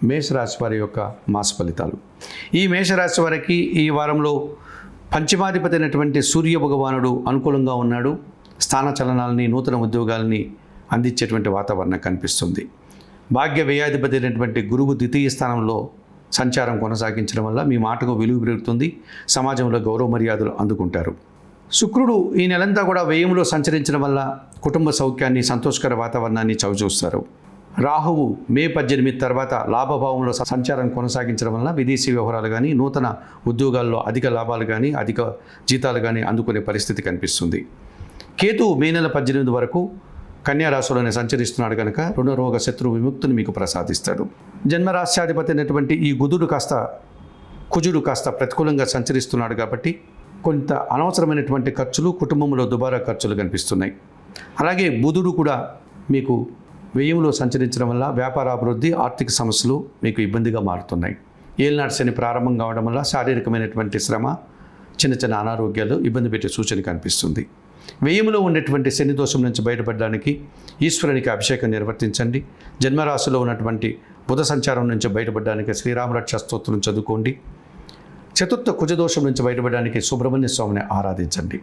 మేషరాశి వారి యొక్క మాస ఫలితాలు. ఈ మేషరాశి వారికి ఈ వారంలో పంచమాధిపతి అయినటువంటి సూర్య భగవానుడు అనుకూలంగా ఉన్నాడు. స్థాన చలనాలని, నూతన ఉద్యోగాలని అందించేటువంటి వాతావరణం కనిపిస్తుంది. భాగ్య వ్యయాధిపతి అయినటువంటి గురువు ద్వితీయ స్థానంలో సంచారం కొనసాగించడం వల్ల మీ మాటకు విలువ పెరుగుతుంది. సమాజంలో గౌరవ మర్యాదలు అందుకుంటారు. శుక్రుడు ఈ నెలంతా కూడా వ్యయంలో సంచరించడం వల్ల కుటుంబ సౌఖ్యాన్ని, సంతోషకర వాతావరణాన్ని చవిచూస్తారు. రాహువు మే 18 తర్వాత లాభభావంలో సంచారం కొనసాగించడం వల్ల విదేశీ వ్యవహారాలు కానీ, నూతన ఉద్యోగాల్లో అధిక లాభాలు కానీ, అధిక జీతాలు కానీ అందుకునే పరిస్థితి కనిపిస్తుంది. కేతువు మే నెల 18 వరకు కన్యా రాశిలోనే సంచరిస్తున్నాడు కనుక రుణరోగ శత్రు విముక్తిని మీకు ప్రసాదిస్తాడు. జన్మరాశ్యాధిపతి అయినటువంటి ఈ కుజుడు కాస్త ప్రతికూలంగా సంచరిస్తున్నాడు కాబట్టి కొంత అనవసరమైనటువంటి ఖర్చులు, కుటుంబంలో దుబారా ఖర్చులు కనిపిస్తున్నాయి. అలాగే బుధుడు కూడా మీకు వ్యయంలో సంచరించడం వల్ల వ్యాపార అభివృద్ధి, ఆర్థిక సమస్యలు మీకు ఇబ్బందిగా మారుతున్నాయి. ఏలినాటి శని ప్రారంభం కావడం వల్ల శారీరకమైనటువంటి శ్రమ, చిన్న చిన్న అనారోగ్యాలు ఇబ్బంది పెట్టే సూచన కనిపిస్తుంది. వ్యయంలో ఉన్నటువంటి శని దోషం నుంచి బయటపడడానికి ఈశ్వరునికి అభిషేకం నిర్వర్తించండి. జన్మరాశిలో ఉన్నటువంటి బుధ సంచారం నుంచి బయటపడడానికి శ్రీరామరక్ష స్తోత్రం చదువుకోండి. చతుర్థ కుజదోషం నుంచి బయటపడడానికి సుబ్రహ్మణ్య స్వామిని ఆరాధించండి.